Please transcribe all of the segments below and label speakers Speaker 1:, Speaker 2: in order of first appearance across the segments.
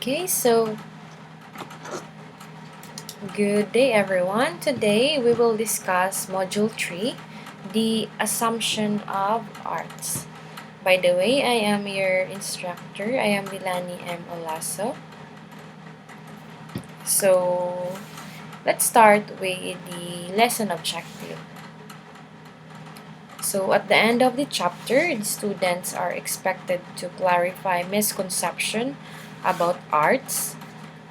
Speaker 1: Okay, so good day everyone. Today we will discuss Module 3, the assumption of arts. By the way, I am your instructor. I am Lilani M. Olaso. So, let's start with the lesson objective. So, at the end of the chapter, the students are expected to clarify misconception about arts.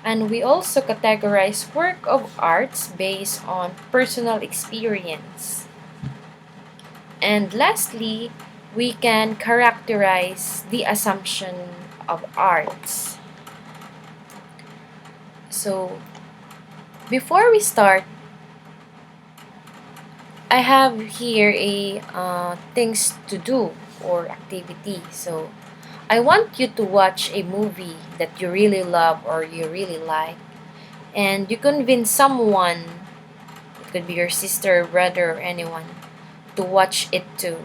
Speaker 1: And we also categorize work of arts based on personal experience. And lastly, we can characterize the assumption of arts. So, before we start, I have here a things to do or activity. So, I want you to watch a movie that you really love or you really like, and you convince someone, it could be your sister, brother, or anyone, to watch it too.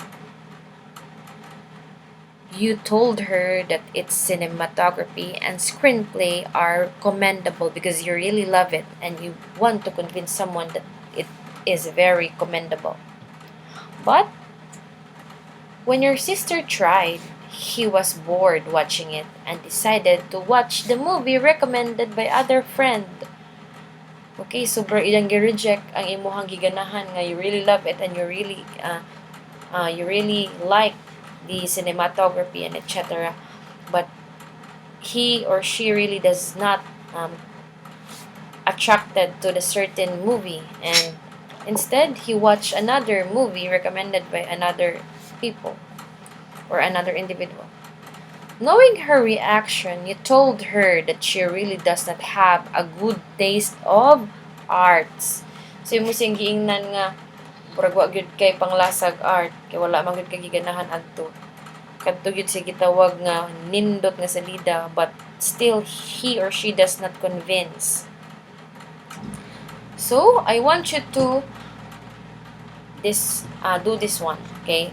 Speaker 1: You told her that its cinematography and screenplay are commendable because you really love it and you want to convince someone that it is very commendable. But when your sister tried, he was bored watching it and decided to watch the movie recommended by other friend. Okay, so bro, ilang gi-reject ang imuhang giganahan nga you really love it and you really like the cinematography and etc. But he or she really does not attracted to the certain movie, and instead he watched another movie recommended by another people or another individual. Knowing her reaction, you told her that she really does not have a good taste of arts. So, yung musing giingnan nga, murag wa gyud kay panglasag art, kay wala man gyud kay giganahan adto. Kadto gyud siya gitawag nga nindot nga salida, but still he or she does not convince. So, I want you to do this one, okay?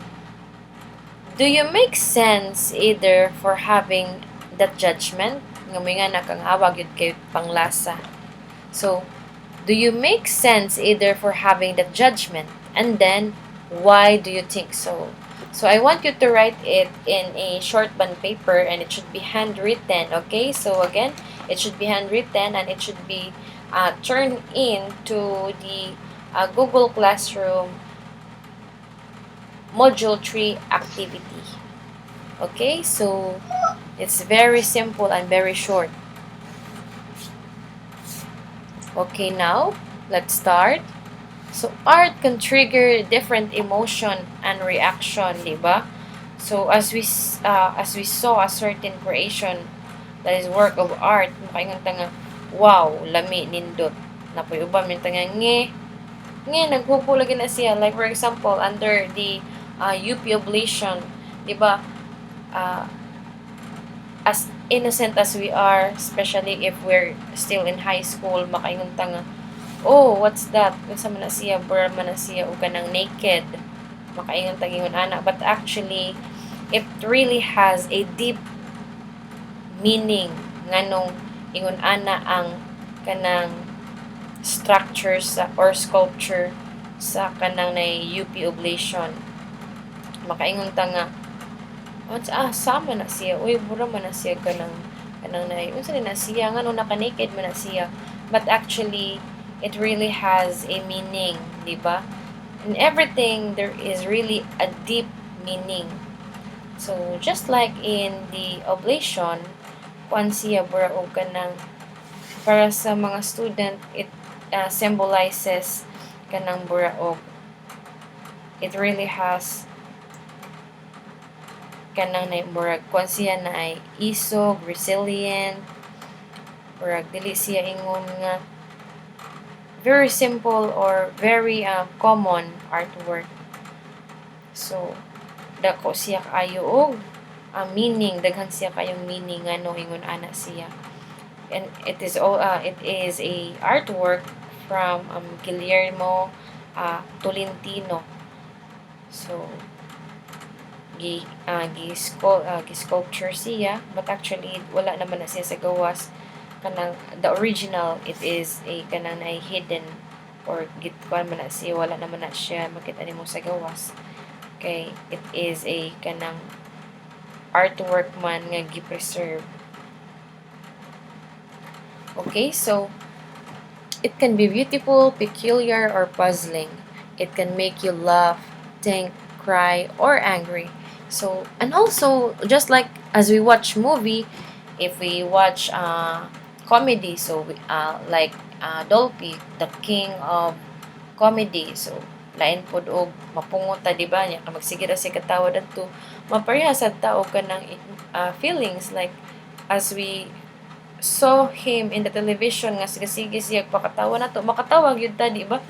Speaker 1: Do you make sense either for having that judgment? Nga may nga nakangawag yun kay panglasa. So, do you make sense either for having that judgment? And then, why do you think so? So, I want you to write it in a short bond paper and it should be handwritten, okay? So, again, it should be handwritten and it should be turned into the Google Classroom Module 3 activity. Okay, so it's very simple and very short. Okay, now let's start. So art can trigger different emotion and reaction, diba? So as we saw a certain creation that is work of art, makaingon ta nga, wow, lami nindot. Napoy uban min ta nga naghupo lagi na siya. Like for example, under the UP oblation, diba? As innocent as we are, especially if we're still in high school, makaingon ta nga, oh, what's that? Unsa man na siya, bura man na siya, o kanang naked. Makaingon ta gingon ana. But actually, it really has a deep meaning nganong ingon ana ang kanang structure sa or sculpture sa kanang na UP oblation. Makaingon ta nga, sama na siya. Uy, bura man na siya kanang na, unsa na siya, nga nung naka-naked man na siya. But actually, it really has a meaning, di ba? In everything, there is really a deep meaning. So, just like in the oblation, kuan siya, bura o kanang, para sa mga student, it symbolizes kanang bura o, it really has kanang na murag kuan siya na ay isog, resilient, murag dili siya ingon nga very simple or very common artwork. So dako siya kayo og meaning, daghan siya kayong meaning ano ingon ana siya. And it is a artwork from Guillermo Tolentino. So gi-sculpture siya, but actually wala naman na siya sa gawas kanang the original. It is a kanang na hidden or gitkuan man na siya, wala naman na siya makita nimo sa gawas, kay it is a kanang artwork man nga gi-preserve. Okay, so it can be beautiful, peculiar, or puzzling. It can make you laugh, think, cry, or angry. So, and also, just like as we watch movie, if we watch comedy, so like Dolphy, the king of comedy, so lain pod og mapungot ta, di ba niya ka magsigira si katawa dadto, mapareha sa tao ka ng feelings, like as we saw him in the television nga sige siya pakatawa na to, makatawag yun ta, di ba?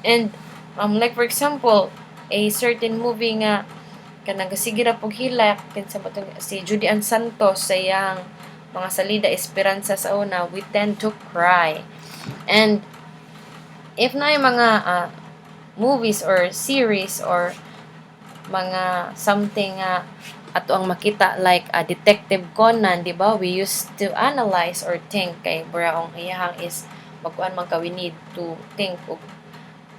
Speaker 1: And like for example, a certain movie nga kanang sige ra pog hilak kinsa ba si Judy Ann Santos sa iyang mga salida Esperanza sa una, we tend to cry. And if na yung mga movies or series or mga something ato ang makita like Detective Conan, di ba? We used to analyze or think kay braong iyahang is magkuan man ka, we need to think og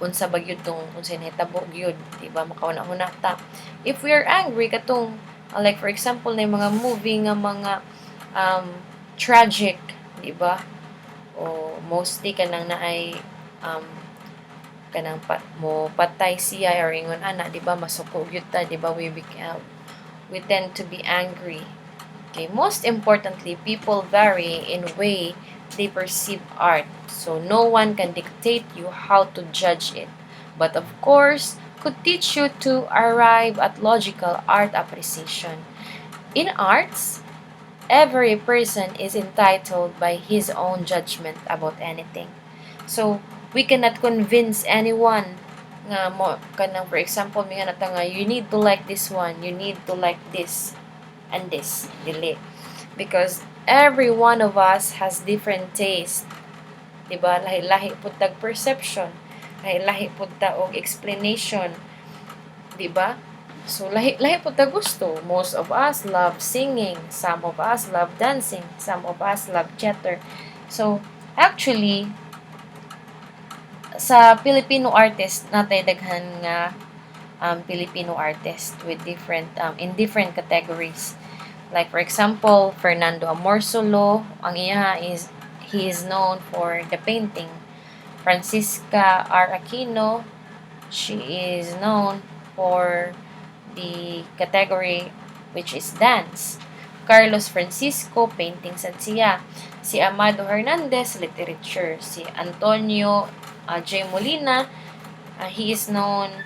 Speaker 1: unsa ba gyud tong unsa nahitabo gyud, di ba? Makauna-una ta. If we are angry katong like for example na mga movie nga mga tragic, di ba? O mostly kanang naay kanang mo patay siya or ingon ana, di ba? Masuko gyud ta, di ba? We tend to be angry. Okay, most importantly, people vary in way they perceive art. So no one can dictate you how to judge it. But of course, could teach you to arrive at logical art appreciation. In arts, every person is entitled by his own judgment about anything. So we cannot convince anyone nga mo kanang for example mi nga nata nga you need to like this one, you need to like this and this, dili, because every one of us has different taste, diba? Lahi-lahi pud tag perception, lahi-lahi pud ta og explanation, diba? So lahi-lahi pud ta gusto. Most of us love singing, some of us love dancing, some of us love theater. So actually sa Filipino artist natay daghan nga Filipino artist with different in different categories. Like for example, Fernando Amorsolo, ang iya he is known for the painting. Francisca R. Aquino, she is known for the category which is dance. Carlos Francisco, painting sad siya. Si Amado Hernandez, literature. Si Antonio J. Molina, he is known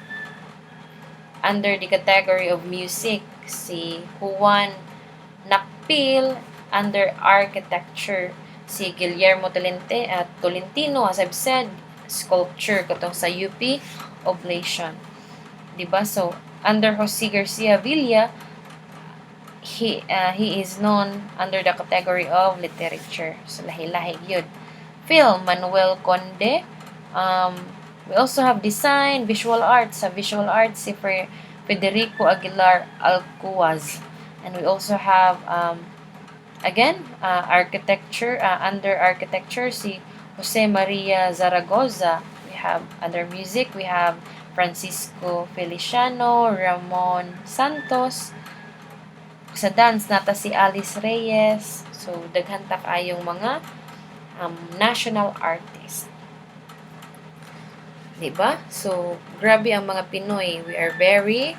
Speaker 1: under the category of music. Si Juan Nakpil, under architecture. Si Guillermo Tolentino, as I've said, sculpture katong sa UP Oblation. Diba? So, under Jose Garcia Villa, he is known under the category of literature. So, lahi-lahi yun. Film, Manuel Conde. We also have design, visual arts. Sa visual arts, si Federico Aguilar Alcuaz. And we also have, again, architecture. Under architecture, si Jose Maria Zaragoza. We have, under music, we have Francisco Feliciano, Ramon Santos. Sa dance, nata si Alice Reyes. So, daghan ta kayong mga national artists. Diba? So, grabe ang mga Pinoy. We are very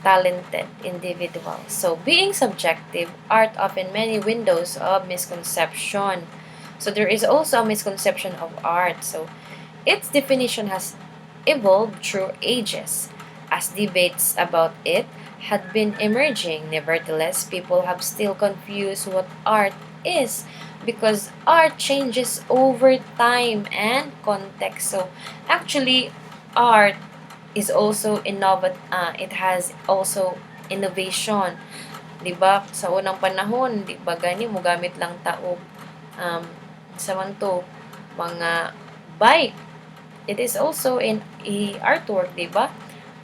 Speaker 1: talented individuals. So, being subjective, art often many windows of misconception. So, there is also a misconception of art. So, its definition has evolved through ages. As debates about it had been emerging, nevertheless, people have still confused what art is, because art changes over time and context. So actually, art is also it has also innovation. Diba? Sa unang panahon, di ba gani mo gamit lang taog sa man to mga bike. It is also in a artwork, diba?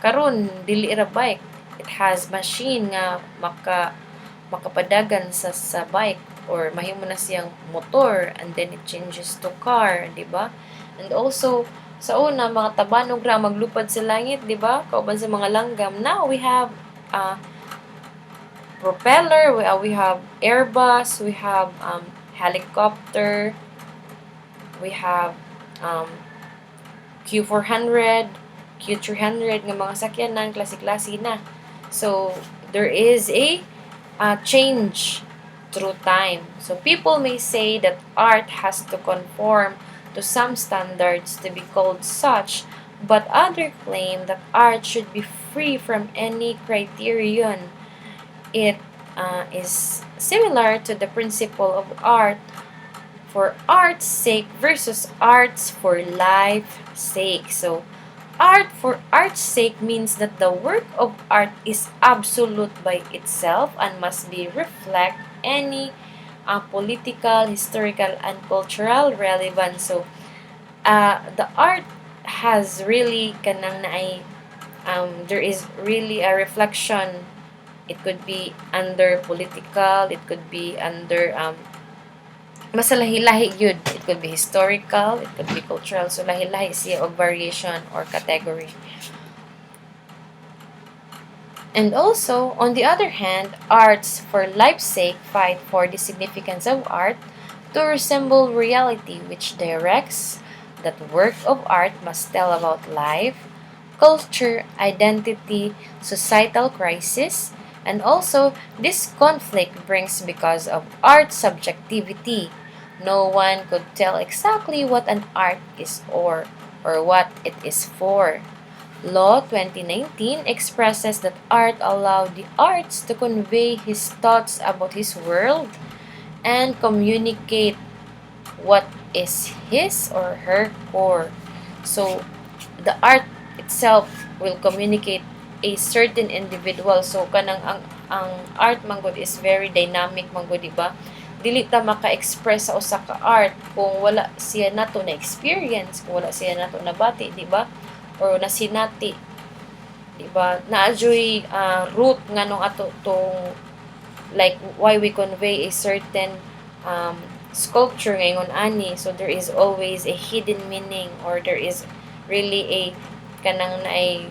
Speaker 1: karon dili ra bike. It has machine nga makapadagan sa bike, or mahimo na siyang motor, and then it changes to car, di ba? And also, sa una, mga tabanog ra maglupad sa langit, di ba? Kauban sa mga langgam. Now, we have propeller, we have Airbus, we have helicopter, we have um, Q400, Q300 nga mga sakyanan, klase-klase na. So, there is a change through time. So, people may say that art has to conform to some standards to be called such, but others claim that art should be free from any criterion. It is similar to the principle of art for art's sake versus arts for life's sake. So, art for art's sake means that the work of art is absolute by itself and must be reflect any political, historical, and cultural relevance. So, the art has really kanang naay there is really a reflection. It could be under political, it could be under masalahi-lahi yun. It could be historical, it could be cultural. So, lahi-lahi siya og variation or category. And also, on the other hand, arts for life's sake fight for the significance of art to resemble reality, which directs that work of art must tell about life, culture, identity, societal crisis, and also this conflict brings because of art subjectivity. No one could tell exactly what an art is or what it is for. Law 2019 expresses that art allowed the arts to convey his thoughts about his world and communicate what is his or her core. So, the art itself will communicate a certain individual. So, kanang ang art manggod is very dynamic manggod, di ba? Dili ta maka-express sa usa ka art kung wala siya nato na experience, kung wala siya nato na bati, di ba? Or nasinati, di ba? Naadyoy root nga nung ato tong like why we convey a certain sculpture ngayon ani. So there is always a hidden meaning, or there is really a kanang na ay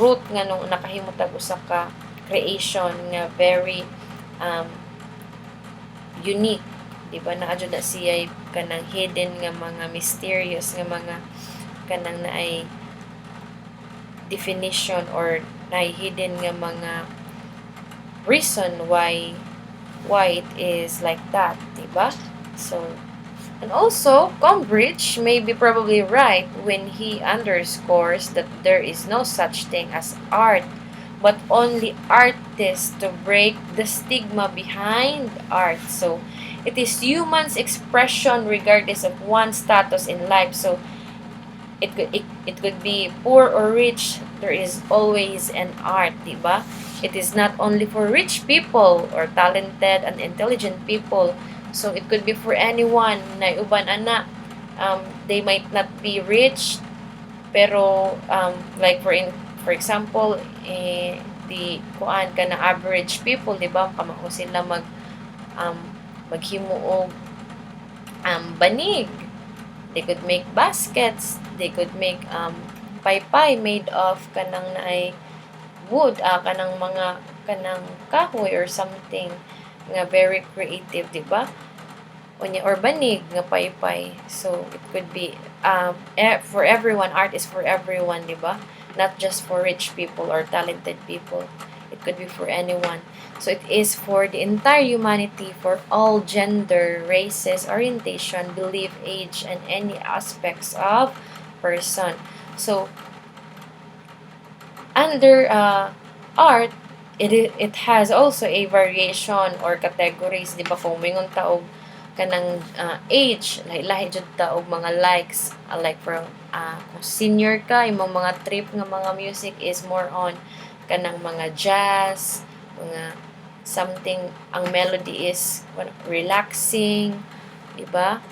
Speaker 1: root nga nung nakahimutag usa ka creation nga very unique, di ba? Naadyo na siya kanang hidden nga mga mysterious nga mga kanang na ay definition, or na hidden nga mga reason why it is like that, di ba? So, and also, Combridge may be probably right when he underscores that there is no such thing as art, but only artists to break the stigma behind art. So, it is human's expression regardless of one's status in life. So, it could be poor or rich, there is always an art, di ba? It is not only for rich people or talented and intelligent people. So it could be for anyone na uban ana they might not be rich, pero like for example the kuan ka na average people, di ba? Kamao sila maghimo og banig. They could make baskets, they could make paypay made of kanang naay wood, kanang mga kanang kahoy or something nga very creative, di ba? Unya or banig nga paypay. So it could be for everyone. Art is for everyone, di ba? Not just for rich people or talented people. It could be for anyone. So it is for the entire humanity, for all gender, races, orientation, belief, age, and any aspects of person. So under art, it has also a variation or categories, di ba? Kung mingon taog kanang age, lahi-lahi jud ta og mga likes, like from kung senior ka, imong mga trip nga mga music is more on kanang mga jazz, mga something, ang melody is relaxing, di ba?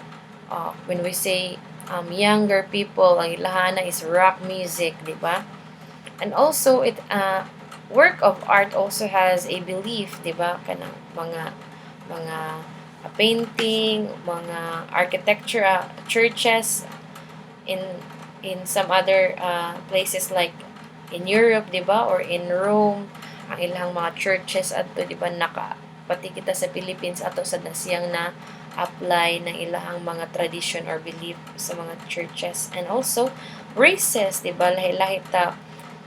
Speaker 1: When we say younger people, ang ilahana is rock music, di ba? And also it work of art also has a belief, 'di ba? Kanang mga painting, mga architecture, churches in some other places like in Europe, 'di ba? Or in Rome, ang ilang mga churches adto, 'di ba, pati kita sa Philippines ato sa nasiyang na apply ng ilang mga tradition or belief sa mga churches. And also races, 'di ba? Lahi-lahi ta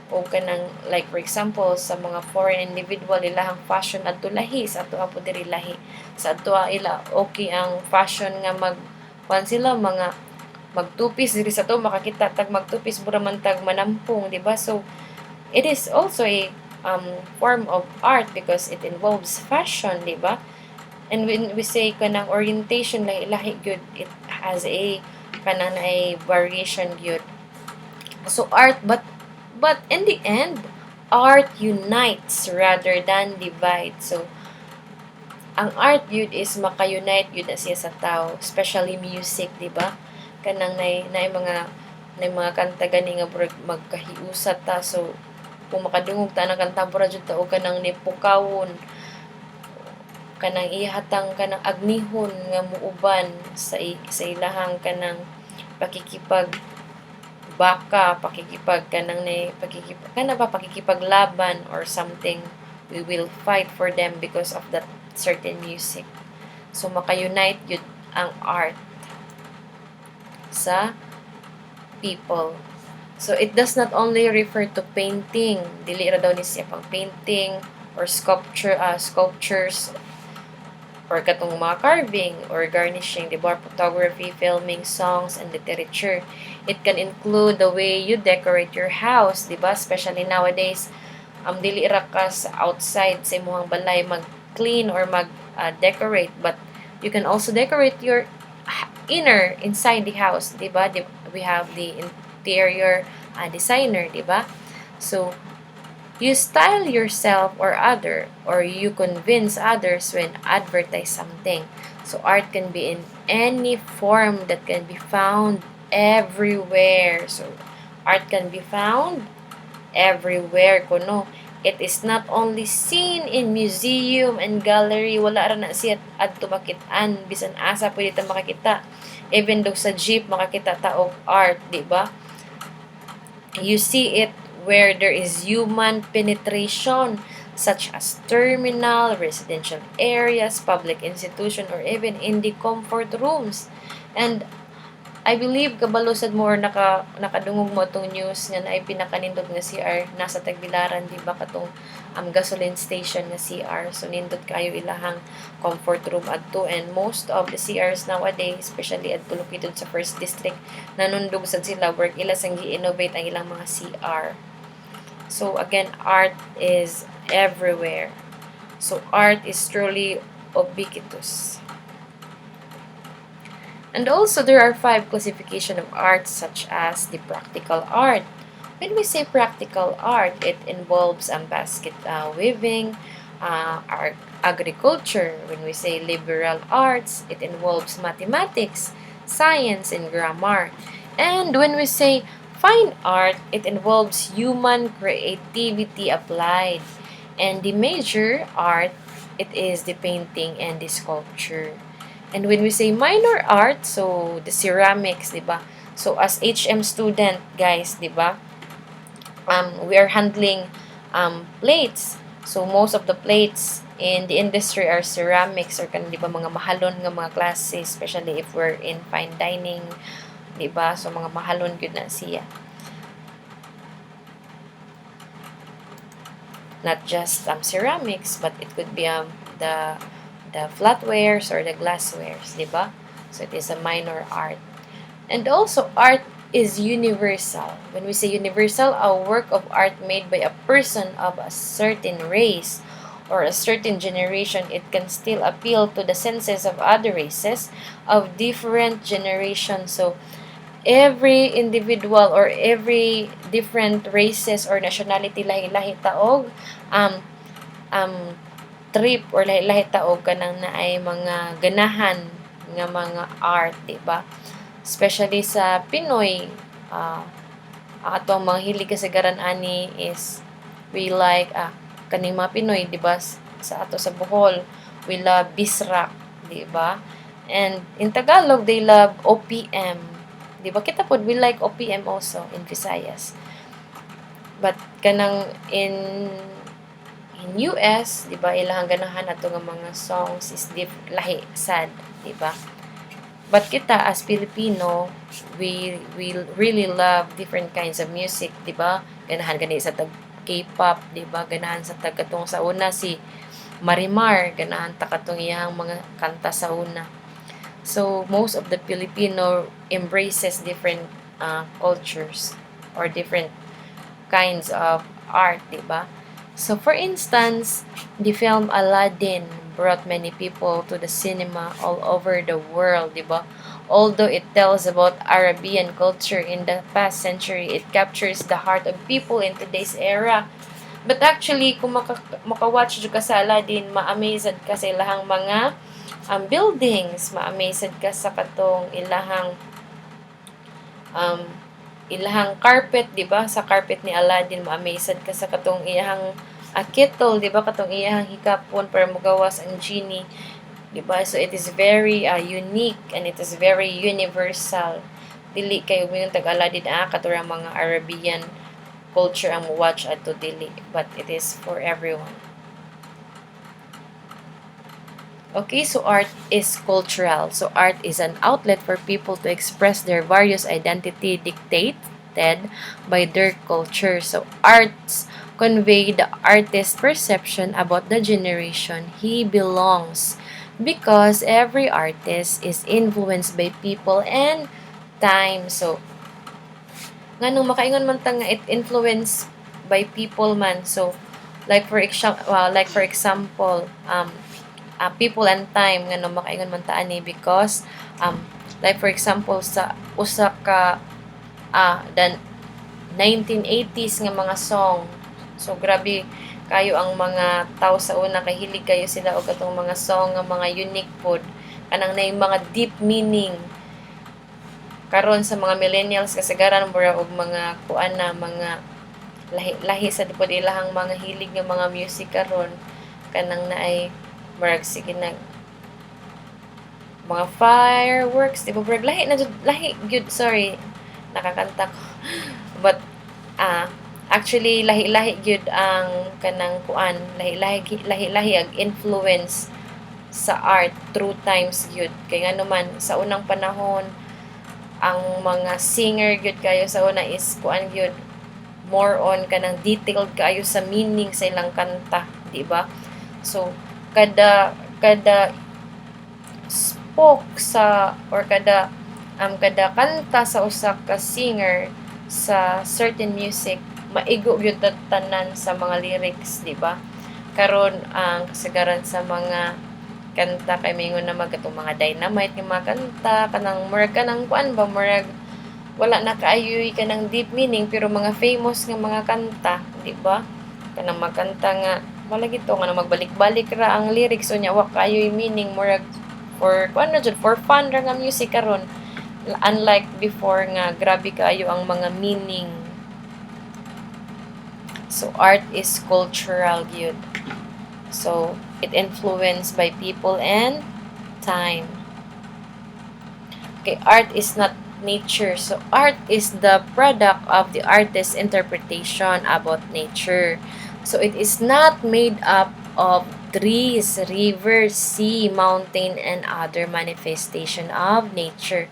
Speaker 1: o kanang like for example sa mga foreign individual ilahang fashion adto lahi sa ato apo diri lahi sa ato ila okay ang fashion nga sila mga magtupis diri sa to makakita tag magtupis mura man tag manampong, di ba? So it is also a form of art because it involves fashion, di ba? And when we say kanang orientation lahi-lahi gyud, it has a kanang na a variation gyud. So art, but in the end, art unites rather than divides. So ang art yun is maka-unite yun na siya sa tao, especially music, di ba? Kanang na mga kanta gani nga magkahiusat ta. So kung makadungog ta ng kanta pura jud ta o kanang nipukawon, kanang ihatang kanang agnihon nga muuban sa ilahang kanang pakikipag baka pakikipag kanang ni pakikipag kana ba pakikipaglaban or something, we will fight for them because of that certain music. So maka-unite yun ang art sa people. So it does not only refer to painting, dili ra daw ni siya pang painting or sculptures or katong mga carving or garnishing, di ba? Photography, filming, songs, and literature. It can include the way you decorate your house, di ba? Especially nowadays, dili ra ka sa outside sa imong balay mag-clean or mag-decorate, but you can also decorate your inner inside the house, di ba? We have the interior designer, di ba? So, you style yourself or you convince others when advertise something. So art can be in any form that can be found everywhere. So art can be found everywhere kuno. It is not only seen in museum and gallery. Wala ra na siya adto makit-an bisan asa pwede ta makakita. Even though sa jeep makakita ta og art, di ba? You see it where there is human penetration, such as terminal, residential areas, public institution, or even in the comfort rooms. And I believe kabalusad mo or nakadungog mo itong news nga na ay pinakanindot nga CR nasa Tagbilaran, di ba, katong gasoline station nga CR. So nindot kayo ilahang comfort room adto, and most of the CRs nowadays, especially adto located sa first district, nanundog sad sila work ila sang gi-innovate ang ilang mga CR. So again, art is everywhere. So art is truly ubiquitous. And also, there are 5 classification of art such as the practical art. When we say practical art, it involves basket weaving, agriculture. When we say liberal arts, it involves mathematics, science, and grammar. And when we say fine art, it involves human creativity applied. And the major art, it is the painting and the sculpture. And when we say minor art, so the ceramics, di ba? So as HM student, guys, di ba? We are handling plates. So most of the plates in the industry are ceramics or di ba mga mahalon nga mga klase, especially if we're in fine dining, di ba? So mga mahalon gyud na siya. Not just ceramics, but it could be the flatwares or the glasswares, di ba? So it is a minor art. And also, art is universal. When we say universal, a work of art made by a person of a certain race or a certain generation, it can still appeal to the senses of other races of different generations. So every individual or every different races or nationality lahi-lahi taog trip or lahi-lahi taog kanang naay mga ganahan nga mga art, di ba? Especially sa Pinoy Atong mga hilig kasagaran ani is we like kaning mga Pinoy, di ba? Sa ato sa Bohol, we love bisrak, di ba? And in Tagalog, they love OPM. Di ba? Kita pod we like OPM also in Visayas. But kanang in US, di ba, ilang ganahan ato nga mga songs is lahi sad, di ba? But kita as Filipino, we really love different kinds of music, di ba? Ganahan gani sa tag K-pop, di ba? Ganahan sa tag katong sa una si Marimar, ganahan ta katong iyang mga kanta sa una. So most of the Filipino embraces different cultures or different kinds of art, di ba? So for instance, the film Aladdin brought many people to the cinema all over the world, di ba? Although it tells about Arabian culture in the past century, it captures the heart of people in today's era. But actually, kung maka-watch ka sa Aladdin, ma-amazed ka sa ilahang mga buildings, ma-amazed ka sa katong um, ilahang carpet, di ba? Sa carpet ni Aladdin, ma-amazed ka sa katong iyahang kettle, di ba? Katong iyahang hikapon para magawas ang genie, di ba? So it is very unique and it is very universal. Dili kayo yung tag-Aladdin katurang mga Arabian culture ang watch ato dili, but it is for everyone. Okay, so art is cultural. So art is an outlet for people to express their various identity dictated by their culture. So arts convey the artist's perception about the generation he belongs because every artist is influenced by people and time. So nganong makaingon man ta nga it influenced by people man. So like for example, people and time nga no makaingon man ta ani because like for example sa usa ka the 1980s nga mga song, so grabe kayo ang mga tao sa una kay hilig kayo sila og katong mga song nga mga unique pod kanang nay mga deep meaning. Karon sa mga millennials kasagaran mura og mga kuan na mga lahi sa pod ilahang mga hilig nga mga music karon kanang naay murag sige nag mga fireworks, di ba? Murag lahi good, sorry, nakakanta ko. But actually lahi-lahi gyud ang kanang kuan, lahi-lahi ag influence sa art through times gyud. Kay ngano man sa unang panahon ang mga singer gyud kayo sa una is kuan gyud more on kanang detailed kayo sa meaning sa ilang kanta, di ba? So kada spoke sa or kada kanta sa usa ka singer sa certain music maigo gyud tanan sa mga lyrics, di ba? Karon ang kasagaran sa mga kanta kay mingon na magatong mga dynamite nga mga kanta kanang murag kanang kuan ba murag wala na kaayoy kanang deep meaning pero mga famous nga mga kanta, di ba? Kanang magkanta nga wala gito nga magbalik-balik ra ang lyrics unya wa kaayoy meaning murag for kuan na jud for fun ra nga music karon, unlike before nga grabe kaayo ang mga meaning. So art is cultural gyud. So it influenced by people and time. Okay, art is not nature. So art is the product of the artist's interpretation about nature. So it is not made up of trees, rivers, sea, mountain, and other manifestation of nature.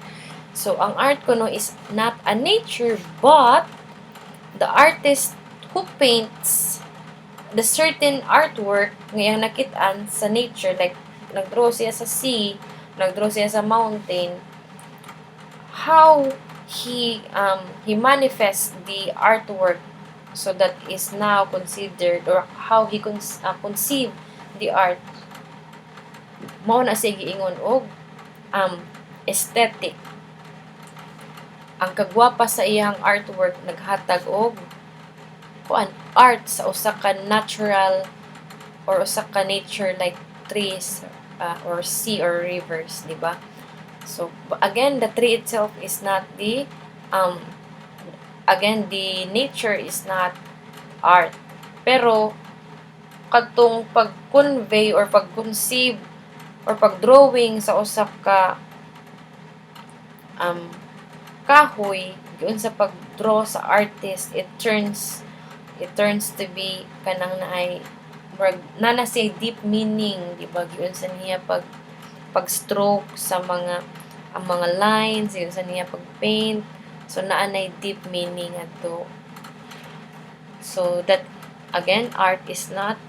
Speaker 1: So ang art kuno is not a nature, but the artist who paints the certain artwork nga nakitaan sa nature, like nagdraw siya sa sea, nagdraw siya sa mountain, how he manifests the artwork, so that is now considered, or how he conceive the art, mao na siya giingon og aesthetic. Ang kagwapa sa iyang artwork naghatag og kuan art sa usa ka natural or usa ka nature like trees or sea or rivers, di ba? So again, the tree itself is not the again, the nature is not art. Pero, kadtong pag-convey or pag-conceive or pag-drawing sa usa ka um, kahoy, yun sa pag-draw sa artist, it turns to be kanang naay na say deep meaning, di ba? Yun sa niya pag-stroke sa ang mga lines, yun sa niya pag-paint. So, naanay deep meaning ato. So, that, again, art is not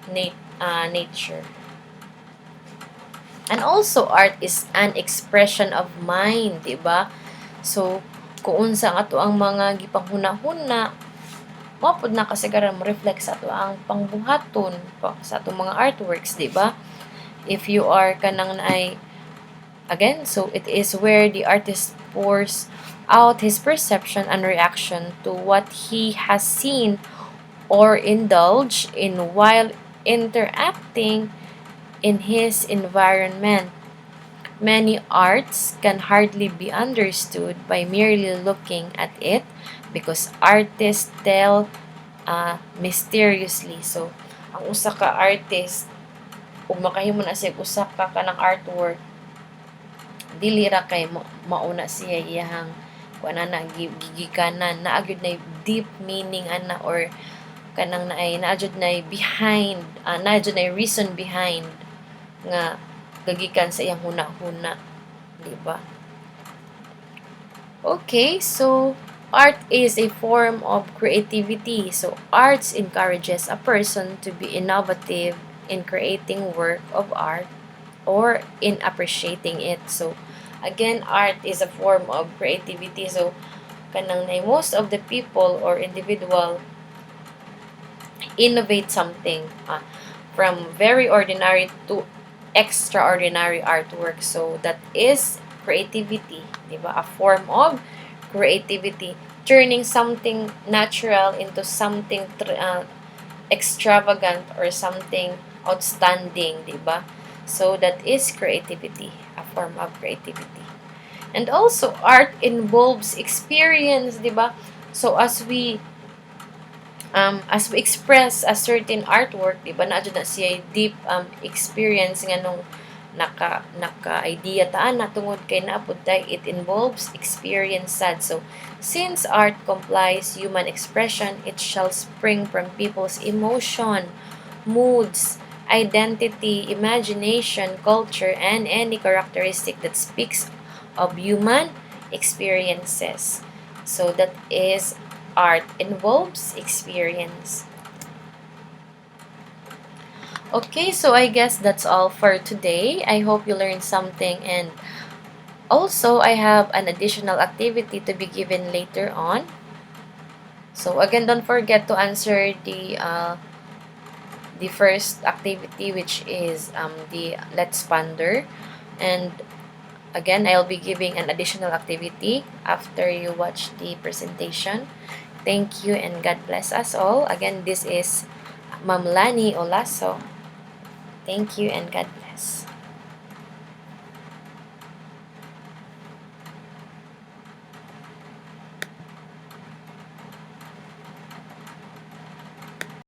Speaker 1: nature. And also, art is an expression of mind, di ba? So, kung unsa ato ang mga gipanghuna-huna, mapod na kasagaran mo reflect sa ato ang pangbuhaton sa atong mga artworks, di ba? If you are kanang naay, again, so it is where the artist pours out his perception and reaction to what he has seen or indulge in while interacting in his environment. Many arts can hardly be understood by merely looking at it because artists tell mysteriously. So, ang usa ka artist, ug makahimo na siya usa ka kanang artwork, dili ra kay mauna siya iyahang kuana na gigikanan na agyud na deep meaning ana or kanang naajud na behind naajud na reason behind nga gagikan sa iyang huna-huna, di ba? Okay, so art is a form of creativity. So arts encourages a person to be innovative in creating work of art or in appreciating it. So again, art is a form of creativity. So kanang most of the people or individual innovate something from very ordinary to extraordinary artwork. So that is creativity, di ba? A form of creativity, turning something natural into something extravagant or something outstanding, di ba? So that is creativity, a form of creativity. And also art involves experience, di ba? So as we express a certain artwork, di ba, na siya deep experience nga nung naka-idea taan na tungod kay naapod tay, it involves experience sad. So, since art complies human expression, it shall spring from people's emotion, moods, identity, imagination, culture, and any characteristic that speaks of human experiences. So, that is art involves experience. Okay, so I guess that's all for today. I hope you learned something, and also I have an additional activity to be given later on. So again, don't forget to answer the first activity, which is the Let's Ponder, and again, I'll be giving an additional activity after you watch the presentation. Thank you and God bless us all. Again, this is Ma'am Lani Olaso. Thank you and God bless.